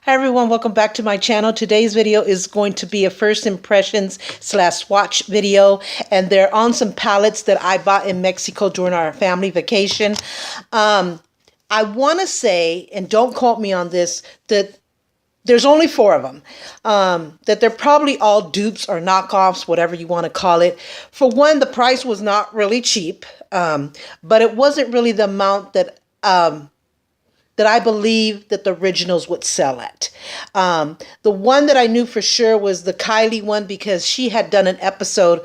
Hi everyone, welcome back to my channel. Today's video is going to be a first impressions / swatch video, and they're on some palettes that I bought in Mexico during our family vacation. I want to say, and don't quote me on this, that there's only 4 of them, that they're probably all dupes or knockoffs, whatever you want to call it. For one, the price was not really cheap, but it wasn't really the amount that I believe that the originals would sell at. The one that I knew for sure was the Kylie one, because she had done an episode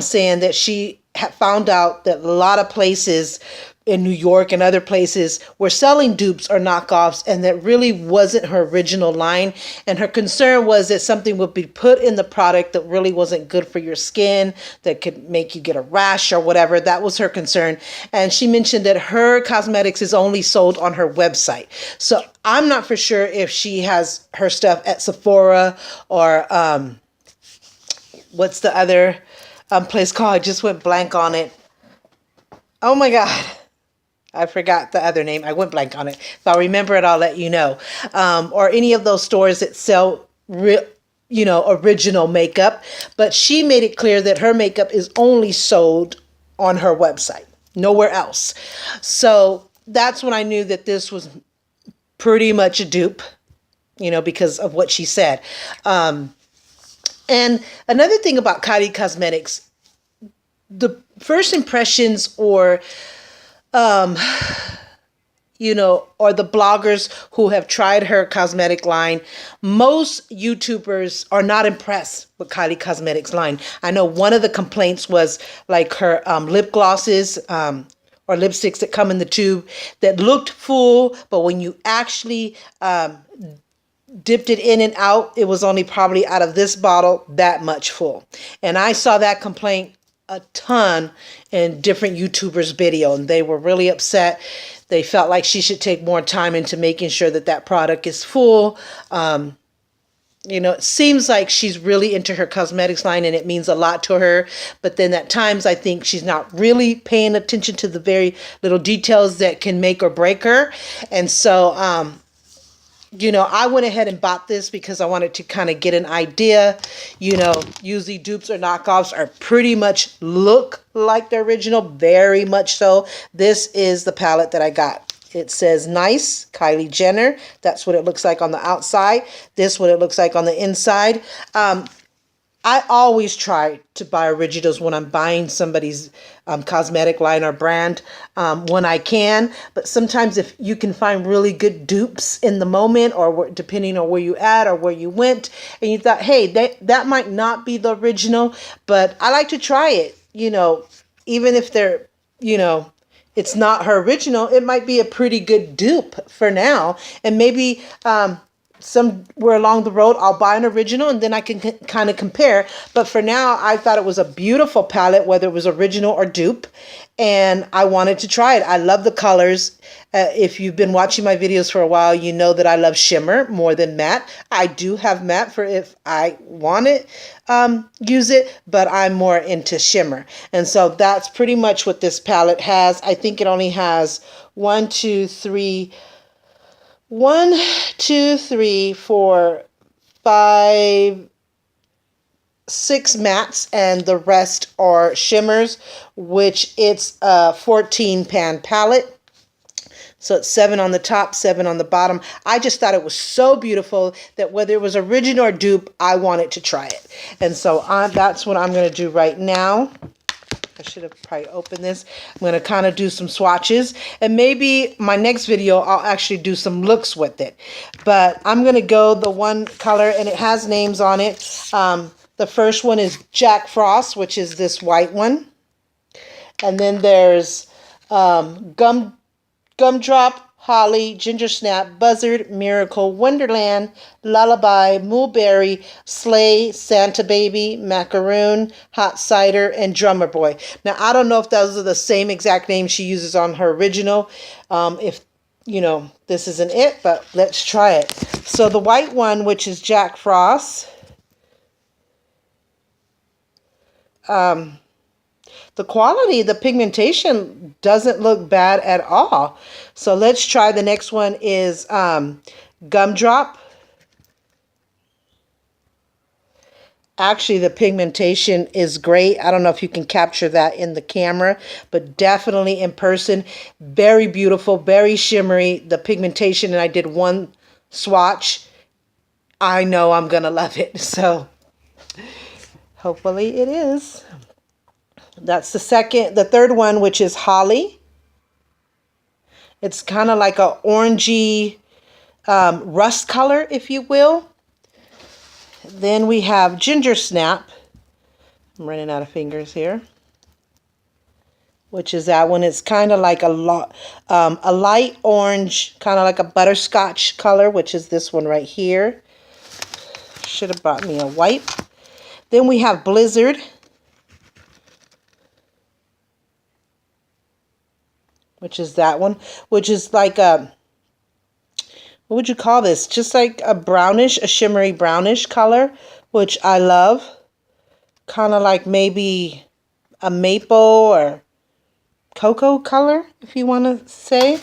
saying that she had found out that a lot of places in New York and other places were selling dupes or knockoffs, and that really wasn't her original line. And her concern was that something would be put in the product that really wasn't good for your skin, that could make you get a rash or whatever. That was her concern. And she mentioned that her cosmetics is only sold on her website. So I'm not for sure if she has her stuff at Sephora or what's the other place called? I just went blank on it. Oh my God. I forgot the other name. I went blank on it. If I remember it, I'll let you know. Or any of those stores that sell original makeup. But she made it clear that her makeup is only sold on her website, nowhere else. So that's when I knew that this was pretty much a dupe, because of what she said. And another thing about Kylie Cosmetics, the first impressions or the bloggers who have tried her cosmetic line, most YouTubers are not impressed with Kylie Cosmetics line. I know one of the complaints was like her lip glosses or lipsticks that come in the tube that looked full, but when you actually dipped it in and out, it was only probably out of this bottle that much full. And I saw that complaint a ton in different YouTubers' video, and they were really upset. They felt like she should take more time into making sure that that product is full. It seems like she's really into her cosmetics line and it means a lot to her. But then at times I think she's not really paying attention to the very little details that can make or break her. And so, I went ahead and bought this because I wanted to kind of get an idea. Usually dupes or knockoffs are pretty much look like the original, very much so. This is the palette that I got. It says Nice, Kylie Jenner. That's what it looks like on the outside. This what it looks like on the inside. I always try to buy originals when I'm buying somebody's cosmetic line or brand when I can. But sometimes if you can find really good dupes in the moment, or depending on where you at or where you went, and you thought, hey, that might not be the original, but I like to try it. Even if they're, it's not her original, it might be a pretty good dupe for now. And maybe somewhere along the road, I'll buy an original and then I can kind of compare. But for now, I thought it was a beautiful palette, whether it was original or dupe, and I wanted to try it. I love the colors. If you've been watching my videos for a while, you know that I love shimmer more than matte. I do have matte for if I want to use it, but I'm more into shimmer. And so that's pretty much what this palette has. I think it only has 1, 2, 3, 4, 5, 6 mattes, and the rest are shimmers, which it's a 14 pan palette. So it's 7 on the top, 7 on the bottom. I just thought it was so beautiful that whether it was original or dupe, I wanted to try it. And so that's what I'm going to do right now. I should have probably opened this. I'm going to kind of do some swatches, and maybe my next video I'll actually do some looks with it. But I'm going to go the one color, and it has names on it. The first one is Jack Frost, which is this white one. And then there's Gumdrop, Holly, Ginger Snap, Buzzard, Miracle, Wonderland, Lullaby, Mulberry, Slay, Santa Baby, Macaroon, Hot Cider, and Drummer Boy. Now, I don't know if those are the same exact names she uses on her original. If, this isn't it, but let's try it. So the white one, which is Jack Frost, the quality, the pigmentation doesn't look bad at all. So let's try the next one is Gumdrop. Actually, the pigmentation is great. I don't know if you can capture that in the camera, but definitely in person, very beautiful, very shimmery. The pigmentation, and I did one swatch. I know I'm gonna love it. So hopefully it is. That's the third one, which is Holly. It's kind of like a orangey rust color, if you will. Then we have Ginger Snap. I'm running out of fingers here. Which is that one. It's kind of like a light orange, kind of like a butterscotch color, which is this one right here. Should have brought me a wipe. Then we have Blizzard. Which is that one. Which is like a, what would you call this? Just like a brownish, a shimmery brownish color, which I love. Kind of like maybe a maple or cocoa color, if you want to say.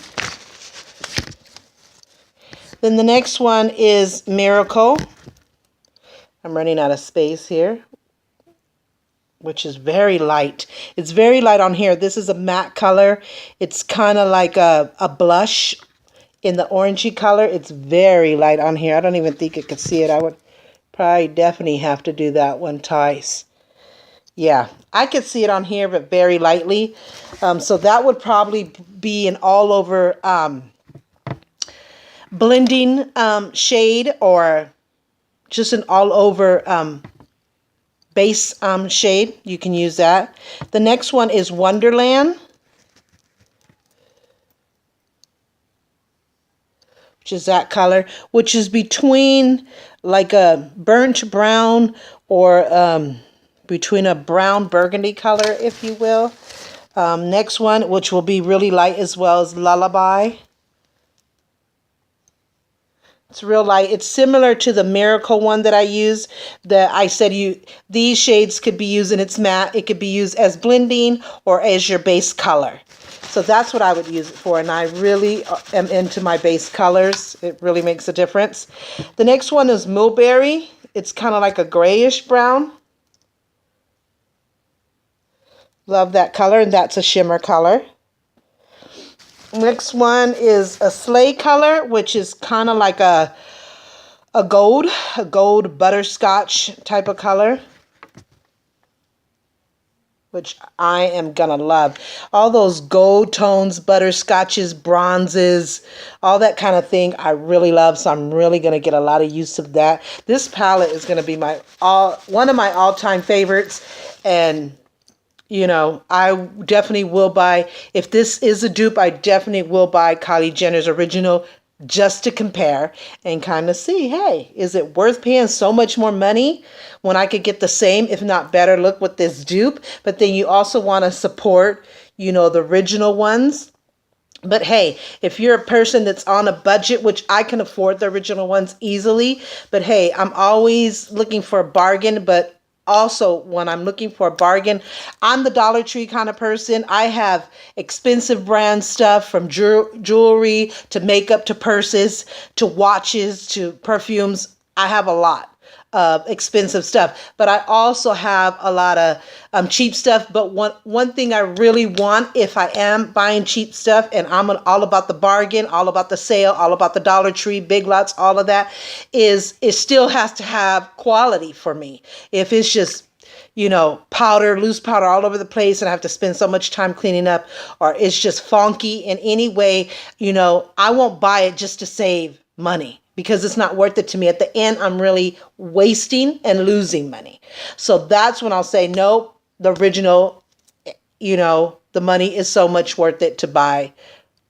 Then the next one is Miracle. I'm running out of space here, which is very light. It's very light on here. This is a matte color. It's kind of like a blush in the orangey color. It's very light on here. I don't even think you could see it. I would probably definitely have to do that one twice. Yeah, I could see it on here, but very lightly. So that would probably be an all over blending shade, or just an all over base shade. You can use that. The next one is Wonderland, which is that color, which is between like a burnt brown or between a brown burgundy color, if you will. Next one, which will be really light as well, is Lullaby. It's real light. It's similar to the Miracle one that I used. That I said these shades could be used in its matte. It could be used as blending or as your base color. So that's what I would use it for. And I really am into my base colors. It really makes a difference. The next one is Mulberry. It's kind of like a grayish brown. Love that color, and that's a shimmer color. Next one is a Slay color, which is kind of like a gold butterscotch type of color, which I am gonna love. All those gold tones, butterscotches, bronzes, all that kind of thing I really love, so I'm really gonna get a lot of use of that. This palette is gonna be one of my all-time favorites, and you know, I definitely will buy, if this is a dupe, I definitely will buy Kylie Jenner's original just to compare and kind of see, hey, is it worth paying so much more money when I could get the same, if not better, look with this dupe? But then you also want to support, you know, the original ones. But hey, if you're a person that's on a budget, which I can afford the original ones easily, but hey, I'm always looking for a bargain. But also, when I'm looking for a bargain, I'm the Dollar Tree kind of person. I have expensive brand stuff, from jewelry to makeup to purses to watches to perfumes. I have a lot of expensive stuff, but I also have a lot of cheap stuff. But one thing I really want, if I am buying cheap stuff, and I'm all about the bargain, all about the sale, all about the Dollar Tree, Big Lots, all of that, is it still has to have quality for me. If it's just, you know, powder, loose powder all over the place, and I have to spend so much time cleaning up, or it's just funky in any way, you know, I won't buy it just to save money, because it's not worth it to me. At the end, I'm really wasting and losing money. So that's when I'll say, nope, the original, you know, the money is so much worth it to buy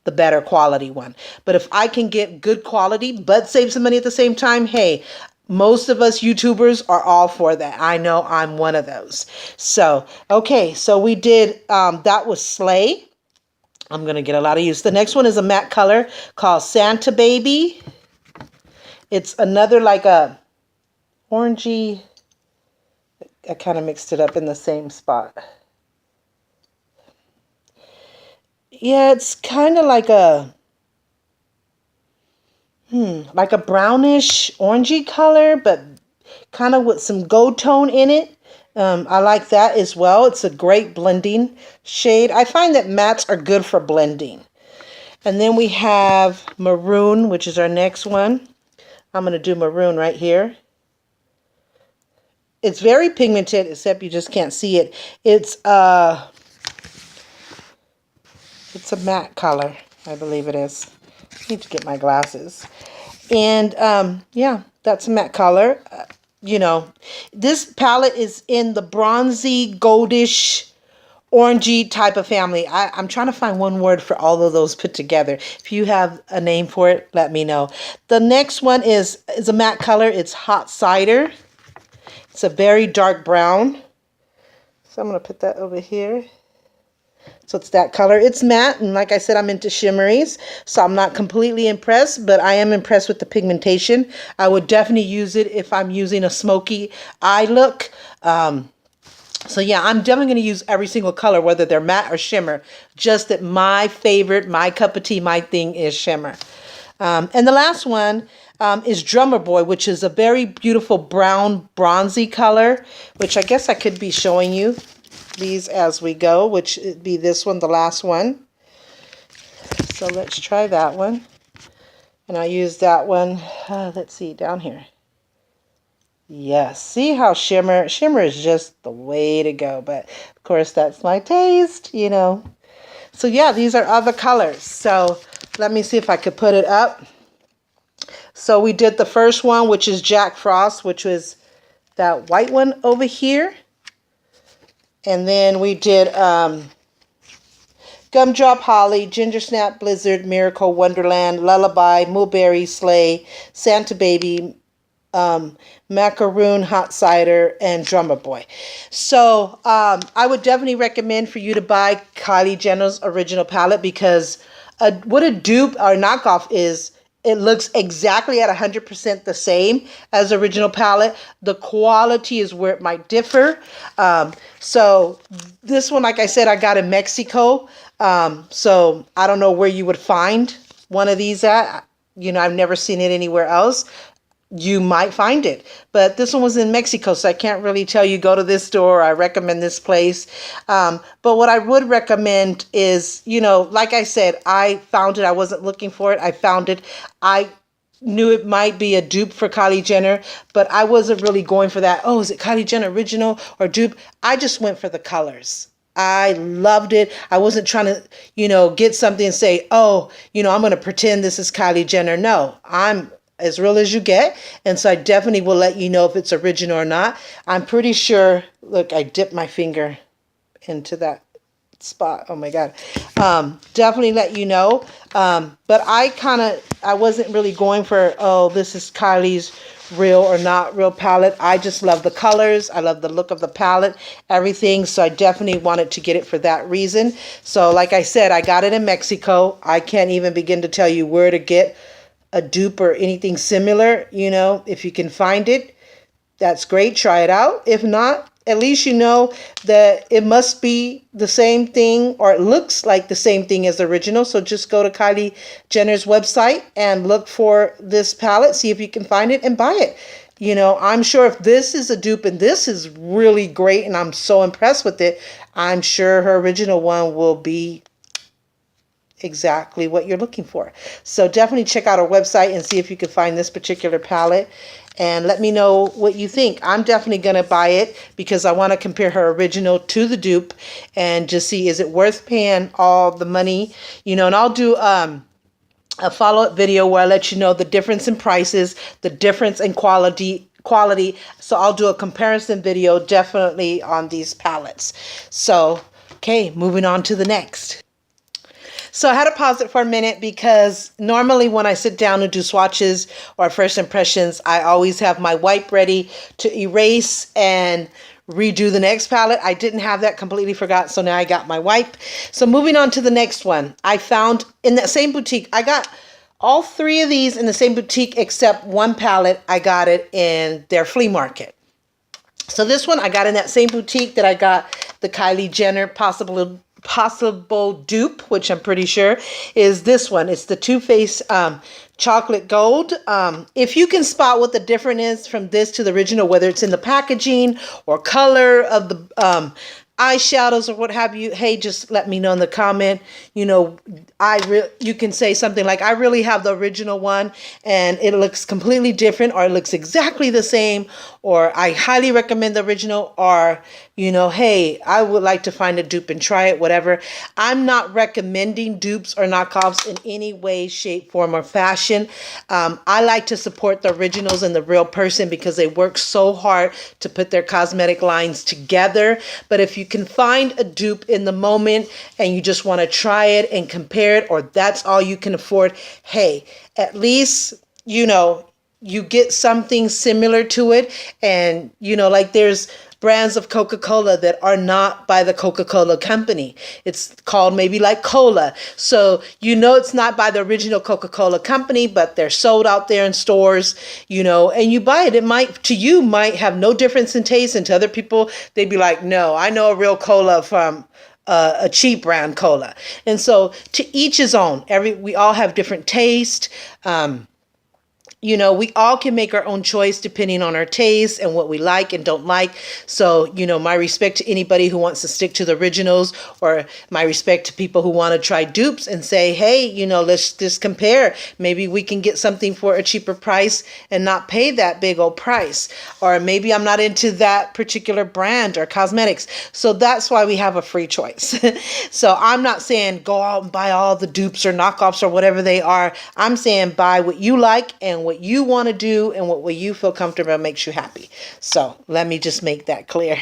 the better quality one. But if I can get good quality, but save some money at the same time, hey, most of us YouTubers are all for that. I know I'm one of those. So, okay, so we did, that was Slay. I'm going to get a lot of use. The next one is a matte color called Santa Baby. It's another like a orangey, I kind of mixed it up in the same spot. Yeah, it's kind of like a brownish orangey color, but kind of with some gold tone in it. I like that as well. It's a great blending shade. I find that mattes are good for blending. And then we have maroon, which is our next one. I'm going to do maroon right here. It's very pigmented, except you just can't see it. It's a matte color, I believe it is. I need to get my glasses. And yeah, that's a matte color. You know, this palette is in the bronzy, goldish, orangey type of family. I'm trying to find one word for all of those put together. If you have a name for it, let me know. The next one is a matte color. It's Hot Cider. It's a very dark brown. So I'm going to put that over here. So it's that color. It's matte, and like I said, I'm into shimmeries, so I'm not completely impressed, but I am impressed with the pigmentation. I would definitely use it if I'm using a smoky eye look. So yeah, I'm definitely going to use every single color, whether they're matte or shimmer. Just that my favorite, my cup of tea, my thing is shimmer. And the last one is Drummer Boy, which is a very beautiful brown, bronzy color, which I guess I could be showing you these as we go, which would be this one, the last one. So let's try that one. And I use that one, let's see, down here. Yes, see how shimmer is just the way to go, but of course that's my taste, you know. So yeah, these are other colors. So let me see if I could put it up. So we did the first one, which is Jack Frost, which was that white one over here. And then we did Gumdrop Holly, Ginger Snap Blizzard, Miracle Wonderland, Lullaby, Mulberry Sleigh, Santa Baby, Macaroon, Hot Cider, and Drummer Boy. So I would definitely recommend for you to buy Kylie Jenner's original palette, because what a dupe or knockoff is, it looks exactly at 100% the same as the original palette. The quality is where it might differ. So this one, like I said, I got in Mexico. So I don't know where you would find one of these at. You know, I've never seen it anywhere else. You might find it, but this one was in Mexico, so I can't really tell you go to this store. I recommend this place. But what I would recommend is, you know, like I said, I found it. I wasn't looking for it. I found it. I knew it might be a dupe for Kylie Jenner, but I wasn't really going for that. Oh, is it Kylie Jenner original or dupe? I just went for the colors. I loved it. I wasn't trying to, you know, get something and say, oh, you know, I'm going to pretend this is Kylie Jenner. No, I'm as real as you get. And so I definitely will let you know if it's original or not. I'm pretty sure, look, I dipped my finger into that spot. Oh my God. Definitely let you know. But I wasn't really going for, oh, this is Kylie's real or not real palette. I just love the colors. I love the look of the palette, everything. So I definitely wanted to get it for that reason. So like I said, I got it in Mexico. I can't even begin to tell you where to get a dupe or anything similar. You know, if you can find it, that's great. Try it out. If not, at least you know that it must be the same thing, or it looks like the same thing as the original. So just go to Kylie Jenner's website and look for this palette, see if you can find it and buy it. You know, I'm sure if this is a dupe and this is really great and I'm so impressed with it, I'm sure her original one will be exactly what you're looking for. So definitely check out our website and see if you can find this particular palette, and let me know what you think. I'm definitely going to buy it because I want to compare her original to the dupe and just see, is it worth paying all the money, you know. And I'll do a follow-up video where I let you know the difference in prices, the difference in quality. So I'll do a comparison video definitely on these palettes. So okay, moving on to the next. So I had to pause it for a minute because normally when I sit down and do swatches or first impressions, I always have my wipe ready to erase and redo the next palette. I didn't have that, completely forgot. So now I got my wipe. So moving on to the next one. I found in that same boutique, I got all three of these in the same boutique except one palette. I got it in their flea market. So this one I got in that same boutique that I got the Kylie Jenner possible dupe, which I'm pretty sure is this one. It's the Too Faced chocolate gold. If you can spot what the difference is from this to the original, whether it's in the packaging or color of the eyeshadows or what have you, hey, just let me know in the comment. You know, you can say something like, I really have the original one and it looks completely different, or it looks exactly the same, or I highly recommend the original, or, you know, hey, I would like to find a dupe and try it, whatever. I'm not recommending dupes or knockoffs in any way, shape, form, or fashion. I like to support the originals and the real person because they work so hard to put their cosmetic lines together. But if you can find a dupe in the moment and you just want to try it and compare it, or that's all you can afford, hey, at least, you know, you get something similar to it. And, you know, like there's brands of Coca-Cola that are not by the Coca-Cola company. It's called maybe like cola. So, you know, it's not by the original Coca-Cola company, but they're sold out there in stores, you know, and you buy it. It might, to you, might have no difference in taste. And to other people, they'd be like, no, I know a real cola from a cheap brand cola. And so to each his own. We all have different taste. You know, we all can make our own choice depending on our taste and what we like and don't like. So, you know, my respect to anybody who wants to stick to the originals, or my respect to people who want to try dupes and say, hey, you know, let's just compare. Maybe we can get something for a cheaper price and not pay that big old price. Or maybe I'm not into that particular brand or cosmetics. So that's why we have a free choice. So I'm not saying go out and buy all the dupes or knockoffs or whatever they are. I'm saying buy what you like and what you want to do and what you feel comfortable makes you happy. So let me just make that clear.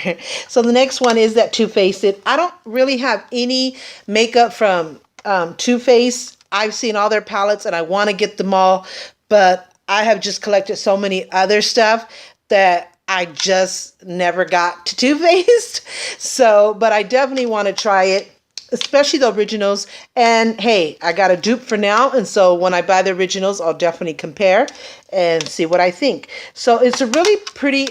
So the next one is that Too Faced. I don't really have any makeup from Too Faced. I've seen all their palettes and I want to get them all, but I have just collected so many other stuff that I just never got to Too Faced. So, but I definitely want to try it, especially the originals. And hey, I got a dupe for now, and so when I buy the originals, I'll definitely compare and see what I think. So it's a really pretty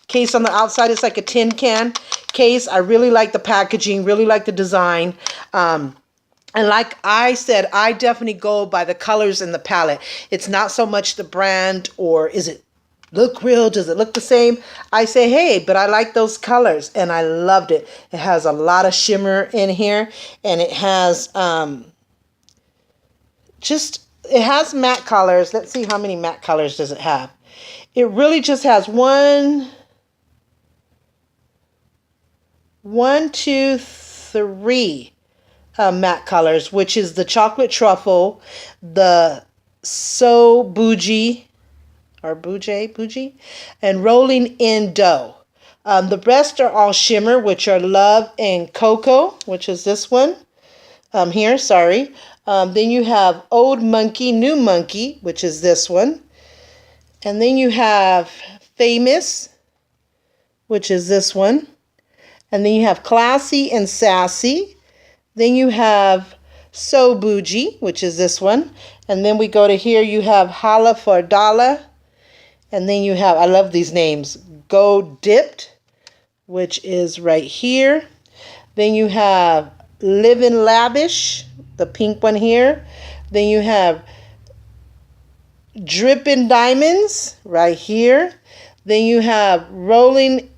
case on the outside. It's like a tin can case. I really like the packaging, really like the design. And like I said, I definitely go by the colors in the palette. It's not so much the brand, or is it look real? Does it look the same? I say, hey, but I like those colors, and I loved it. It has a lot of shimmer in here, and it has it has matte colors. Let's see, how many matte colors does it have? It really just has one, two, three matte colors, which is the chocolate truffle, the so bougie, or bougie, and rolling in dough. The rest are all shimmer, which are love and cocoa, which is this one here, sorry. Then you have old monkey, new monkey, which is this one. And then you have famous, which is this one. And then you have classy and sassy. Then you have so bougie, which is this one. And then we go to here, you have holla for dollar. And then you have, I love these names, Go Dipped, which is right here. Then you have Livin' Lavish, the pink one here. Then you have Drippin' Diamonds, right here. Then you have Rolling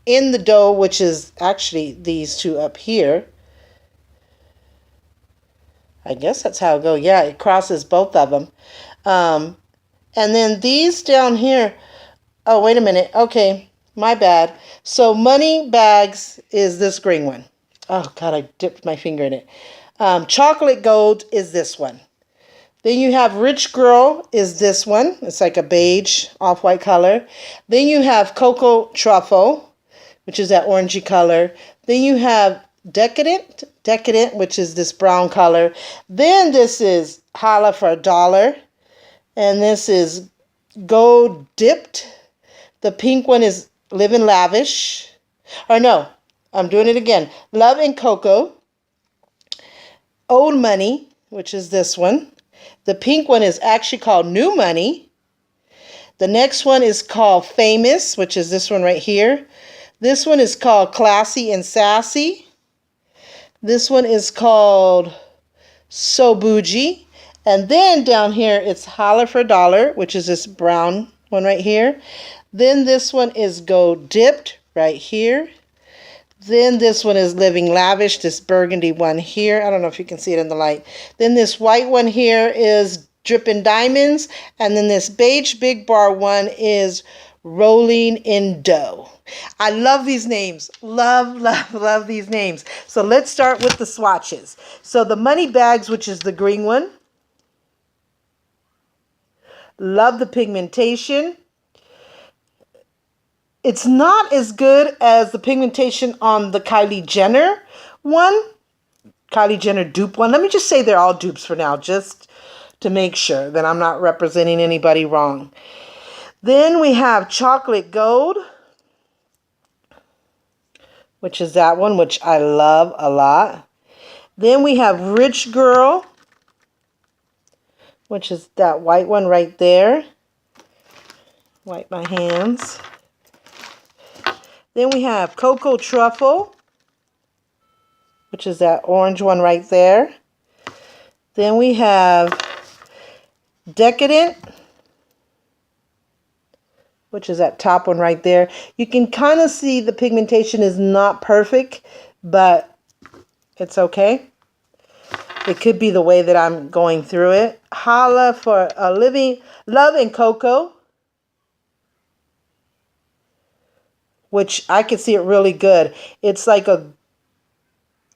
in the Dough, which is actually these two up here. I guess that's how it goes. Yeah, it crosses both of them. And then these down here, oh, wait a minute. Okay, my bad. So Money Bags is this green one. Oh, God, I dipped my finger in it. Chocolate Gold is this one. Then you have Rich Girl is this one. It's like a beige, off-white color. Then you have Cocoa Truffle, which is that orangey color. Then you have Decadent, which is this brown color. Then this is Holla for a Dollar. And this is Gold Dipped. The pink one is Livin' Lavish. Or no, I'm doing it again. Love and Cocoa. Old Money, which is this one. The pink one is actually called New Money. The next one is called Famous, which is this one right here. This one is called Classy and Sassy. This one is called So Bougie. And then down here, it's Holler for a Dollar, which is this brown one right here. Then this one is Gold Dipped right here. Then this one is Living Lavish, this burgundy one here. I don't know if you can see it in the light. Then this white one here is Drippin' Diamonds. And then this beige Big Bar one is Rolling in Dough. I love these names. Love, love, love these names. So let's start with the swatches. So the Money Bags, which is the green one. Love the pigmentation. It's not as good as the pigmentation on the Kylie Jenner one. Kylie Jenner dupe one. Let me just say they're all dupes for now, just to make sure that I'm not representing anybody wrong. Then we have Chocolate Gold, which is that one, which I love a lot. Then we have Rich Girl, which is that white one right there. Wipe my hands. Then we have Cocoa Truffle, which is that orange one right there. Then we have Decadent, which is that top one right there. You can kind of see the pigmentation is not perfect, but it's okay. It could be the way that I'm going through it. Holla for a Living Love and Cocoa, which I can see it really good. It's like a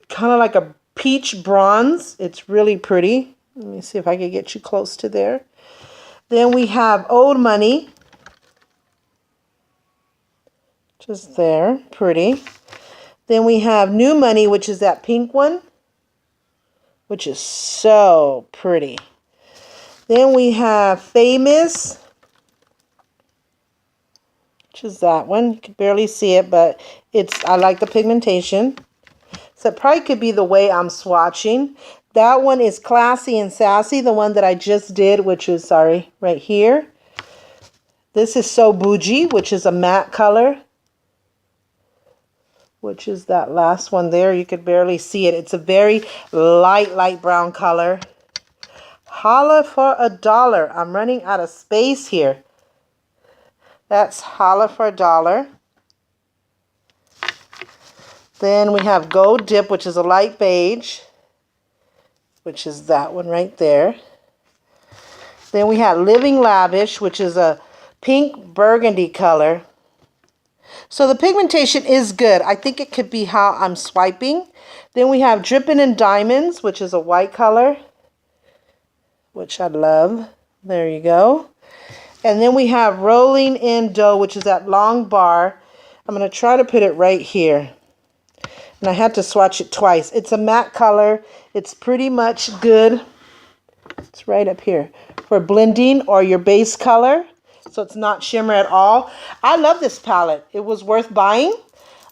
kind of like a peach bronze. It's really pretty. Let me see if I can get you close to there. Then we have Old Money, just there, pretty. Then we have New Money, which is that pink one, which is so pretty. Then we have Famous, which is that one. You can barely see it, but I like the pigmentation. So it probably could be the way I'm swatching. That one is Classy and Sassy, the one that I just did, which is, sorry, right here. This is So Bougie, which is a matte color, which is that last one there. You could barely see it. It's a very light brown color. Holla for a Dollar. I'm running out of space here. That's Holla for a Dollar. Then we have Gold Dip, which is a light beige, which is that one right there. Then we have Living Lavish, which is a pink burgundy color. So the pigmentation is good. I think it could be how I'm swiping. Then we have Drippin' in Diamonds, which is a white color, which I love. There you go. And then we have Rolling in Dough, which is that long bar. I'm going to try to put it right here. And I had to swatch it twice. It's a matte color. It's pretty much good. It's right up here for blending or your base color. So it's not shimmer at all. I love this palette. It was worth buying.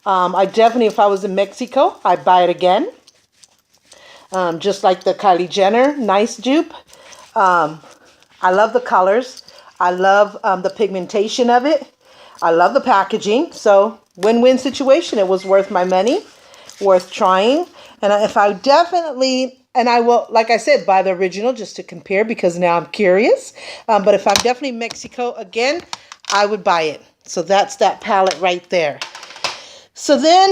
I definitely, if I was in Mexico, I'd buy it again. Just like the Kylie Jenner nice dupe. I love the colors. I love the pigmentation of it. I love the packaging. So win-win situation. It was worth my money, worth trying. And if I definitely, and I will, like I said, buy the original just to compare because now I'm curious. But if I'm definitely in Mexico again, I would buy it. So that's that palette right there. So then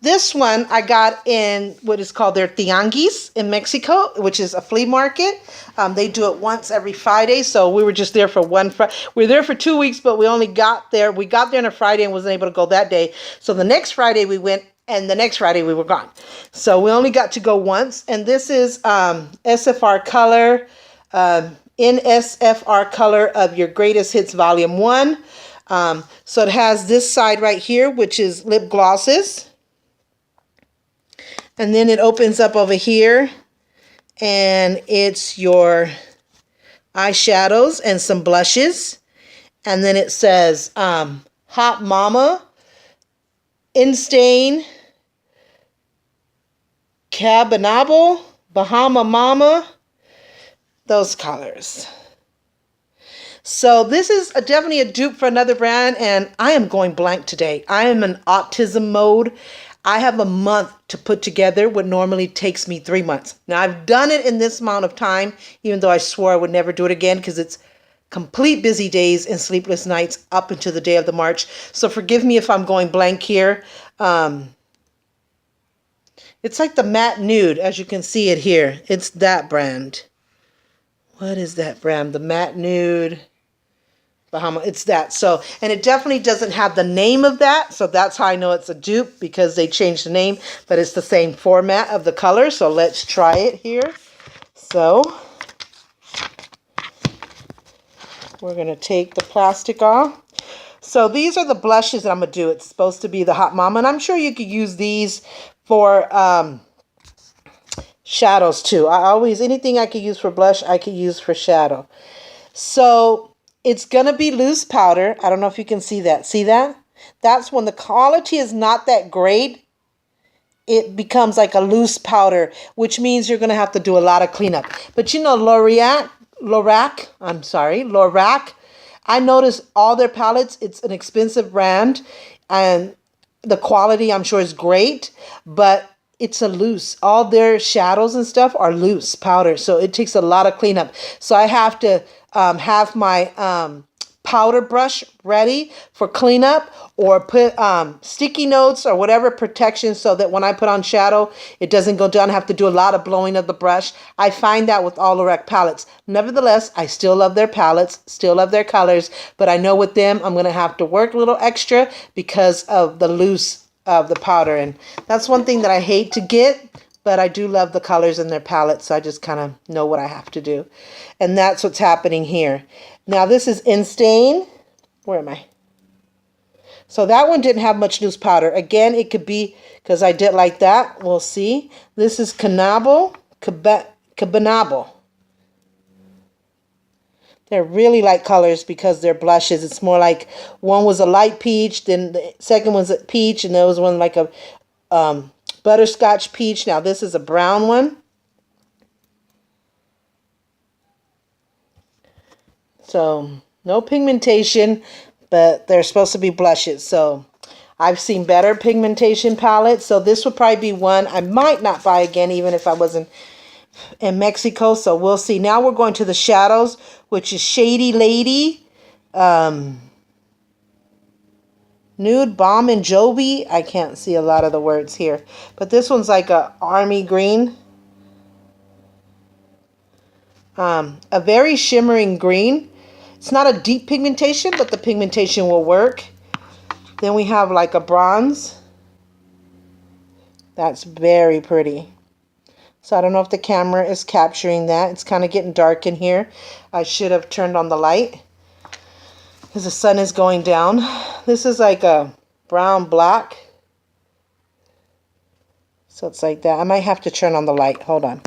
this one I got in what is called their Tianguis in Mexico, which is a flea market. They do it once every Friday. So we were just there for one Friday. We were there for 2 weeks, but we only got there. We got there on a Friday and wasn't able to go that day. So the next Friday we went, and the next Friday we were gone. So we only got to go once. And this is SFR color, NSFR color of your Greatest Hits Volume 1. So it has this side right here, which is lip glosses. And then it opens up over here and it's your eyeshadows and some blushes. And then it says Hot Mama, Instain, Cabinable, Bahama Mama, those colors. So this is definitely a dupe for another brand, and I am going blank today. I am in autism mode. I have a month to put together what normally takes me 3 months. Now, I've done it in this amount of time, even though I swore I would never do it again because it's complete busy days and sleepless nights up until the day of the march. So forgive me if I'm going blank here. It's like the matte nude, as you can see it here. It's that brand. What is that brand? The matte nude. Bahama. It's that. So, and it definitely doesn't have the name of that. So that's how I know it's a dupe, because they changed the name, but it's the same format of the color. So let's try it here. So we're going to take the plastic off. So these are the blushes that I'm going to do. It's supposed to be the Hot Mama, and I'm sure you could use these for shadows too. Anything I could use for blush, I could use for shadow. So it's going to be loose powder. I don't know if you can see that. See that? That's when the quality is not that great. It becomes like a loose powder, which means you're going to have to do a lot of cleanup. But you know, Lorac, I noticed all their palettes, it's an expensive brand, and the quality I'm sure is great, but it's a loose. All their shadows and stuff are loose powder, so it takes a lot of cleanup. So I have to have my powder brush ready for cleanup, or put sticky notes or whatever protection so that when I put on shadow, it doesn't go down. I have to do a lot of blowing of the brush. I find that with all Lorac palettes. Nevertheless, I still love their palettes, still love their colors, but I know with them, I'm going to have to work a little extra because of the loose of the powder. And that's one thing that I hate to get, but I do love the colors in their palettes, so I just kind of know what I have to do. And that's what's happening here. Now this is Instain. Where am I? So that one didn't have much loose powder. Again, it could be because I did like that. We'll see. This is Cabanabo. They're really light colors because they're blushes. It's more like one was a light peach, then the second one's a peach, and there was one like a butterscotch peach. Now this is a brown one. So no pigmentation, but they're supposed to be blushes. So I've seen better pigmentation palettes. So this would probably be one I might not buy again, even if I wasn't in Mexico. So we'll see. Now we're going to the shadows, which is Shady Lady, Nude Bomb and Joby. I can't see a lot of the words here, but this one's like a army green, a very shimmering green. It's not a deep pigmentation, but the pigmentation will work. Then we have like a bronze. That's very pretty. So I don't know if the camera is capturing that. It's kind of getting dark in here. I should have turned on the light because the sun is going down. This is like a brown black. So it's like that. I might have to turn on the light. Hold on.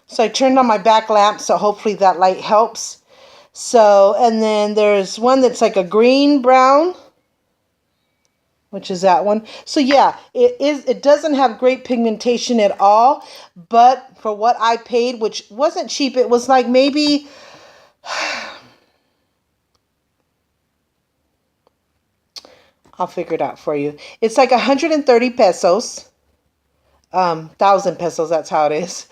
So I turned on my back lamp, so hopefully that light helps. So, and then there's one that's like a green brown, which is that one. So yeah, it doesn't have great pigmentation at all, but for what I paid, which wasn't cheap, it was like maybe I'll figure it out for you. It's like 130 pesos. 1,000 pesos, that's how it is.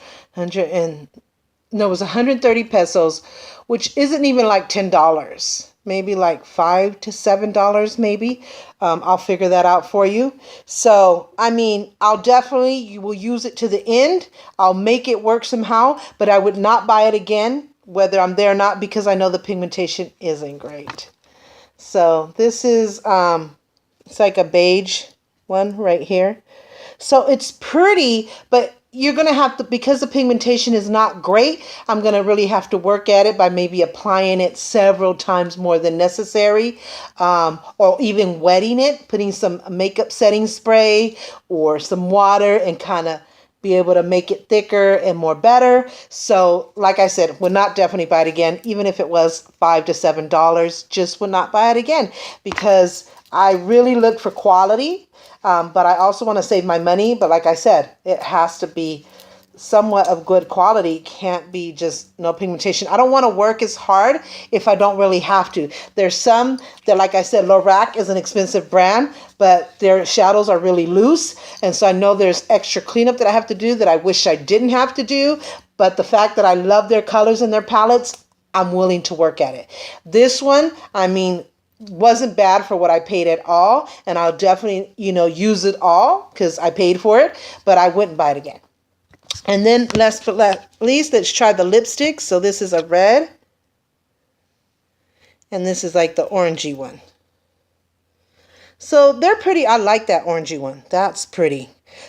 No, it was 130 pesos, which isn't even like $10. Maybe like $5 to $7 maybe. I'll figure that out for you. So, I mean, you will use it to the end. I'll make it work somehow, but I would not buy it again, whether I'm there or not, because I know the pigmentation isn't great. So this is, it's like a beige one right here. So it's pretty, but you're going to have to, because the pigmentation is not great, I'm going to really have to work at it by maybe applying it several times more than necessary, or even wetting it, putting some makeup setting spray or some water and kind of be able to make it thicker and more better. So like I said, would not definitely buy it again, even if it was $5 to $7, just would not buy it again, because I really look for quality. But I also want to save my money. But like I said, it has to be somewhat of good quality can't be just no pigmentation. I don't want to work as hard if I don't really have to. There's some that, like I said, Lorac is an expensive brand, but their shadows are really loose. And so I know there's extra cleanup that I have to do that I wish I didn't have to do. But the fact that I love their colors and their palettes, I'm willing to work at it. This one, I mean, wasn't bad for what I paid at all. And I'll definitely, use it all because I paid for it, but I wouldn't buy it again. And then last but not least, let's try the lipsticks. So this is a red. And this is like the orangey one. So they're pretty. I like that orangey one. That's pretty.